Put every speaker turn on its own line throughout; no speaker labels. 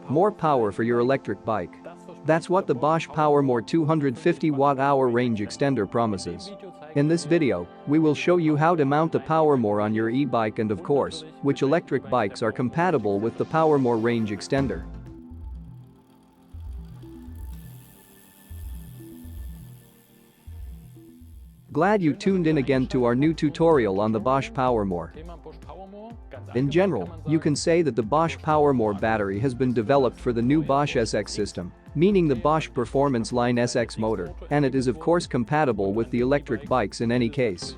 More power for your electric bike. That's what the Bosch PowerMore 250 Wh range extender promises. In this video, we will show you how to mount the PowerMore on your e-bike and of course, which electric bikes are compatible with the PowerMore range extender. Glad you tuned in again to our new tutorial on the Bosch PowerMore. In general, you can say that the Bosch PowerMore battery has been developed for the new Bosch SX system, meaning the Bosch Performance Line SX motor, and it is of course compatible with the electric bikes in any case.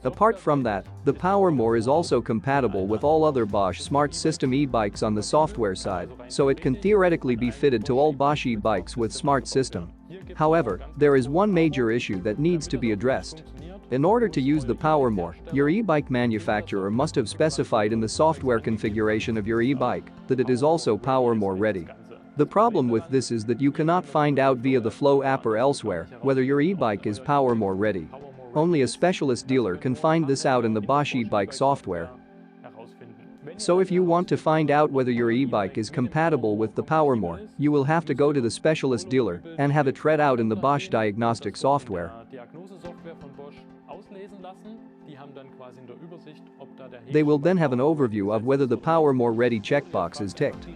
Apart from that, the PowerMore is also compatible with all other Bosch Smart System e-bikes on the software side, so it can theoretically be fitted to all Bosch e-bikes with Smart System. However, there is one major issue that needs to be addressed. In order to use the PowerMore, your e-bike manufacturer must have specified in the software configuration of your e-bike that it is also PowerMore ready. The problem with this is that you cannot find out via the Flow app or elsewhere whether your e-bike is PowerMore ready. Only a specialist dealer can find this out in the Bosch e-bike software. So if you want to find out whether your e-bike is compatible with the PowerMore, you will have to go to the specialist dealer and have it read out in the Bosch diagnostic software. They will then have an overview of whether the PowerMore ready checkbox is ticked.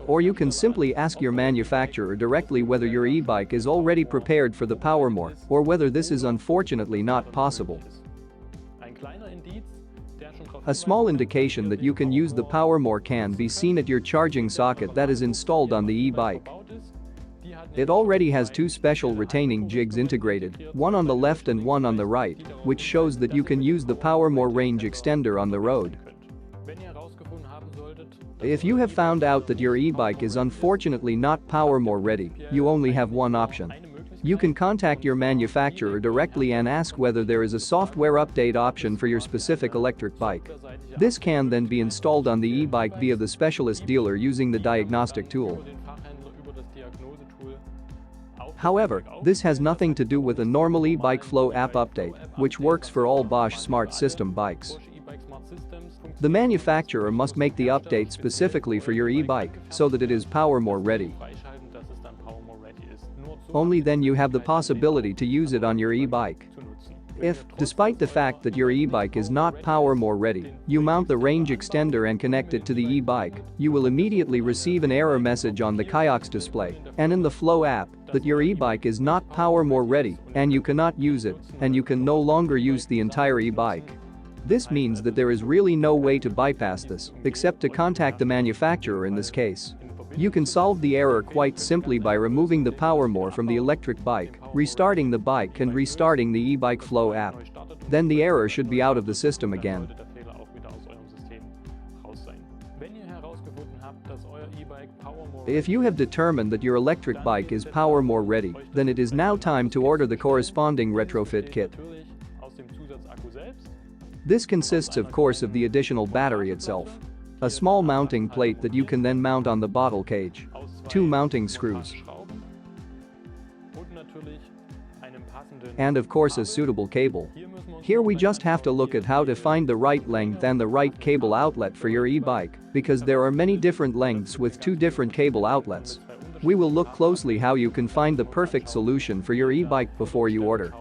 Or you can simply ask your manufacturer directly whether your e-bike is already prepared for the PowerMore or whether this is unfortunately not possible. A small indication that you can use the PowerMore can be seen at your charging socket that is installed on the e-bike. It already has two special retaining jigs integrated, one on the left and one on the right, which shows that you can use the PowerMore range extender on the road. If you have found out that your e-bike is unfortunately not PowerMore ready, you only have one option. You can contact your manufacturer directly and ask whether there is a software update option for your specific electric bike. This can then be installed on the e-bike via the specialist dealer using the diagnostic tool. However, this has nothing to do with a normal eBike Flow app update, which works for all Bosch Smart System bikes. The manufacturer must make the update specifically for your e-bike so that it is PowerMore ready. Only then you have the possibility to use it on your e-bike. If, despite the fact that your e-bike is not PowerMore ready, you mount the range extender and connect it to the e-bike, you will immediately receive an error message on the kiosk display and in the Flow app that your e-bike is not PowerMore ready and you cannot use it and you can no longer use the entire e-bike. This means that there is really no way to bypass this except to contact the manufacturer in this case. You can solve the error quite simply by removing the PowerMore from the electric bike, restarting the bike and restarting the eBike Flow app. Then the error should be out of the system again. If you have determined that your electric bike is PowerMore ready, then it is now time to order the corresponding retrofit kit. This consists of course of the additional battery itself, a small mounting plate that you can then mount on the bottle cage, two mounting screws, and of course a suitable cable. Here we just have to look at how to find the right length and the right cable outlet for your e-bike because there are many different lengths with two different cable outlets. We will look closely how you can find the perfect solution for your e-bike before you order.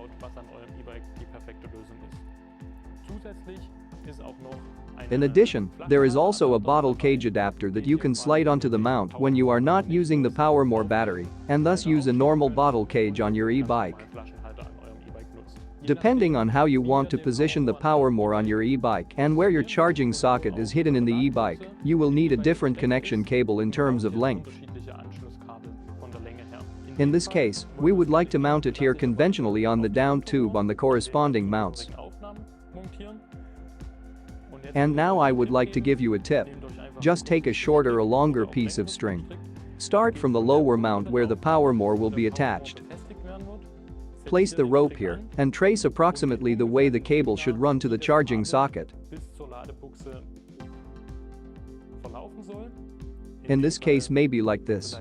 In addition, there is also a bottle cage adapter that you can slide onto the mount when you are not using the PowerMore battery and thus use a normal bottle cage on your e-bike. Depending on how you want to position the PowerMore on your e-bike and where your charging socket is hidden in the e-bike, you will need a different connection cable in terms of length. In this case, we would like to mount it here conventionally on the down tube on the corresponding mounts. And now I would like to give you a tip. Just take a shorter or longer piece of string. Start from the lower mount where the PowerMore will be attached. Place the rope here and trace approximately the way the cable should run to the charging socket. In this case maybe like this.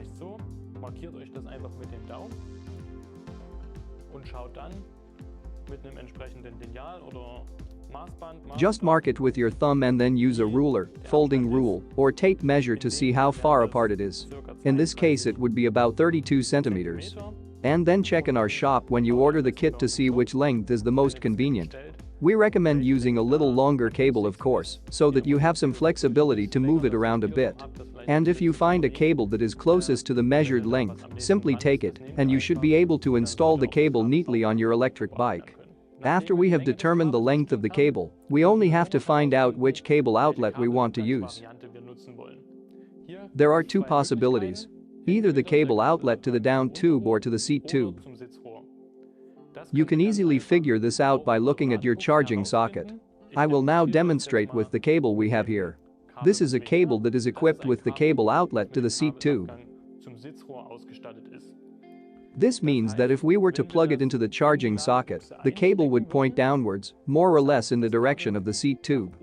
Just mark it with your thumb and then use a ruler, folding rule, or tape measure to see how far apart it is. In this case it would be about 32 centimeters. And then check in our shop when you order the kit to see which length is the most convenient. We recommend using a little longer cable of course, so that you have some flexibility to move it around a bit. And if you find a cable that is closest to the measured length, simply take it, and you should be able to install the cable neatly on your electric bike. After we have determined the length of the cable, we only have to find out which cable outlet we want to use. There are two possibilities. Either the cable outlet to the down tube or to the seat tube. You can easily figure this out by looking at your charging socket. I will now demonstrate with the cable we have here. This is a cable that is equipped with the cable outlet to the seat tube. This means that if we were to plug it into the charging socket, the cable would point downwards, more or less in the direction of the seat tube.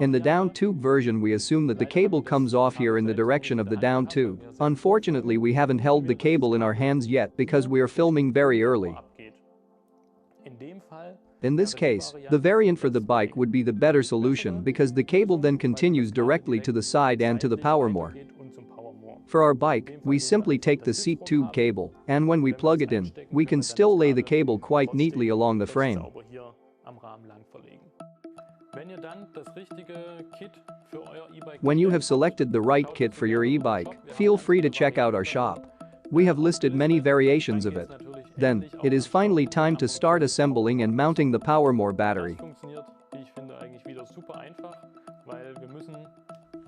In the down tube version we assume that the cable comes off here in the direction of the down tube. Unfortunately we haven't held the cable in our hands yet because we are filming very early. In this case, the variant for the bike would be the better solution because the cable then continues directly to the side and to the PowerMore. For our bike, we simply take the seat tube cable, and when we plug it in, we can still lay the cable quite neatly along the frame. When you have selected the right kit for your e-bike, feel free to check out our shop. We have listed many variations of it. Then, it is finally time to start assembling and mounting the PowerMore battery.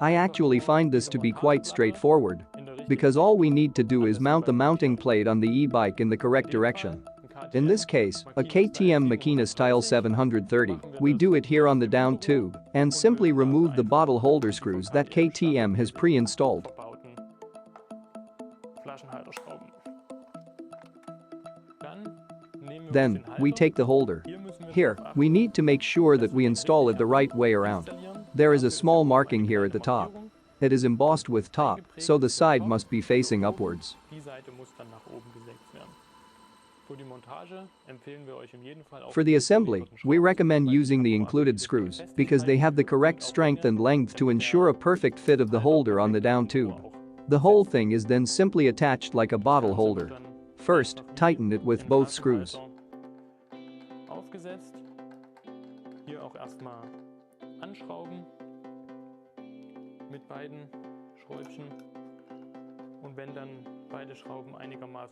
I actually find this to be quite straightforward, because all we need to do is mount the mounting plate on the e-bike in the correct direction. In this case, a KTM Makina Style 730, we do it here on the down tube and simply remove the bottle holder screws that KTM has pre-installed. Then, we take the holder. Here, we need to make sure that we install it the right way around. There is a small marking here at the top. It is embossed with top, so the side must be facing upwards. For the assembly, we recommend using the included screws because they have the correct strength and length to ensure a perfect fit of the holder on the down tube. The whole thing is then simply attached like a bottle holder. First, tighten it with both screws.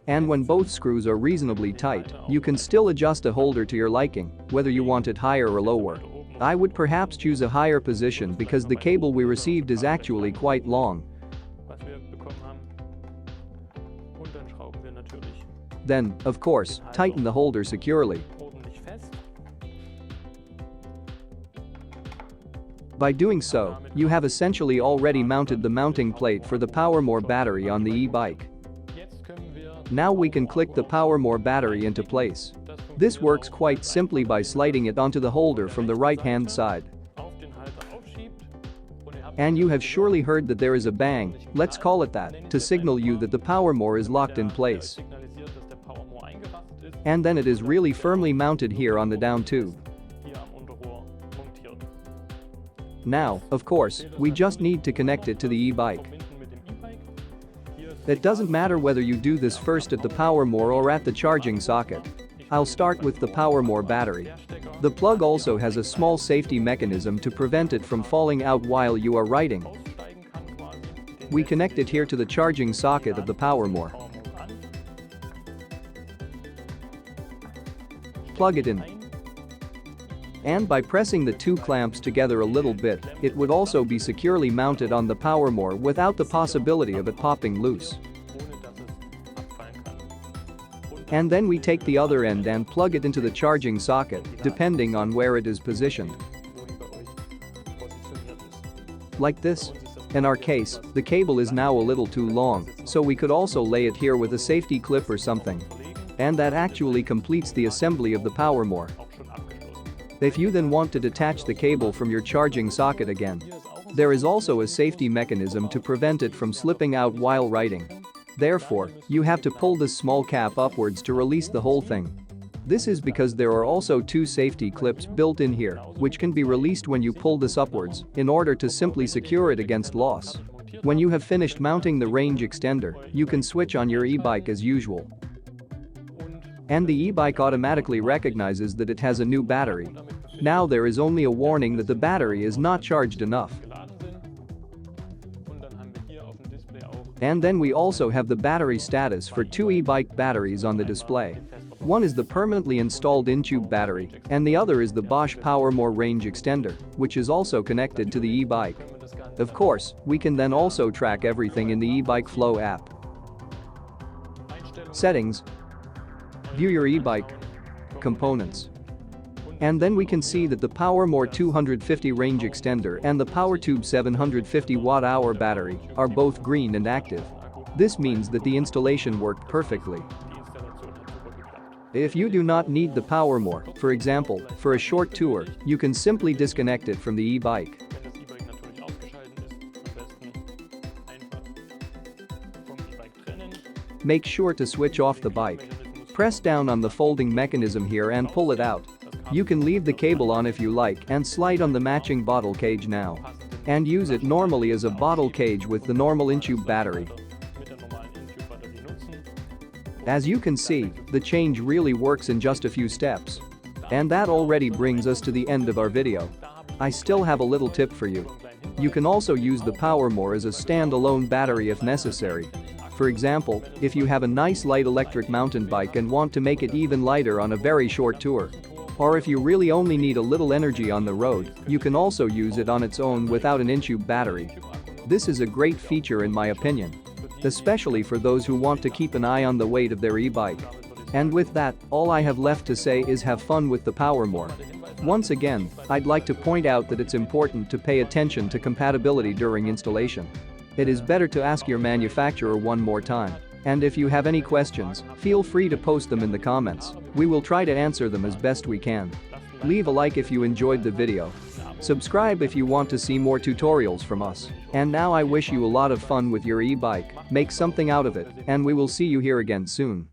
And when both screws are reasonably tight, you can still adjust the holder to your liking, whether you want it higher or lower. I would perhaps choose a higher position because the cable we received is actually quite long. Then, of course, tighten the holder securely. By doing so, you have essentially already mounted the mounting plate for the PowerMore battery on the e-bike. Now we can click the PowerMore battery into place. This works quite simply by sliding it onto the holder from the right-hand side. And you have surely heard that there is a bang, let's call it that, to signal you that the PowerMore is locked in place. And then it is really firmly mounted here on the down tube. Now, of course, we just need to connect it to the e-bike. It doesn't matter whether you do this first at the PowerMore or at the charging socket. I'll start with the PowerMore battery. The plug also has a small safety mechanism to prevent it from falling out while you are riding. We connect it here to the charging socket of the PowerMore. Plug it in. And by pressing the two clamps together a little bit, it would also be securely mounted on the PowerMore without the possibility of it popping loose. And then we take the other end and plug it into the charging socket, depending on where it is positioned. Like this. In our case, the cable is now a little too long, so we could also lay it here with a safety clip or something. And that actually completes the assembly of the PowerMore. If you then want to detach the cable from your charging socket again, there is also a safety mechanism to prevent it from slipping out while riding. Therefore, you have to pull this small cap upwards to release the whole thing. This is because there are also two safety clips built in here, which can be released when you pull this upwards, in order to simply secure it against loss. When you have finished mounting the range extender, you can switch on your e-bike as usual. And the e-bike automatically recognizes that it has a new battery. Now there is only a warning that the battery is not charged enough. And then we also have the battery status for two e-bike batteries on the display. One is the permanently installed in-tube battery, and the other is the Bosch PowerMore Range Extender, which is also connected to the e-bike. Of course, we can then also track everything in the eBike Flow app. Settings. View your e-bike. Components. And then we can see that the PowerMore 250 range extender and the PowerTube 750 watt-hour battery are both green and active. This means that the installation worked perfectly. If you do not need the PowerMore, for example, for a short tour, you can simply disconnect it from the e-bike. Make sure to switch off the bike. Press down on the folding mechanism here and pull it out. You can leave the cable on if you like and slide on the matching bottle cage now. And use it normally as a bottle cage with the normal in-tube battery. As you can see, the change really works in just a few steps. And that already brings us to the end of our video. I still have a little tip for you. You can also use the PowerMore as a standalone battery if necessary. For example, if you have a nice light electric mountain bike and want to make it even lighter on a very short tour. Or if you really only need a little energy on the road, you can also use it on its own without an in-tube battery. This is a great feature in my opinion. Especially for those who want to keep an eye on the weight of their e-bike. And with that, all I have left to say is have fun with the PowerMore. Once again, I'd like to point out that it's important to pay attention to compatibility during installation. It is better to ask your manufacturer one more time. And if you have any questions, feel free to post them in the comments. We will try to answer them as best we can. Leave a like if you enjoyed the video. Subscribe if you want to see more tutorials from us. And now I wish you a lot of fun with your e-bike, make something out of it, and we will see you here again soon.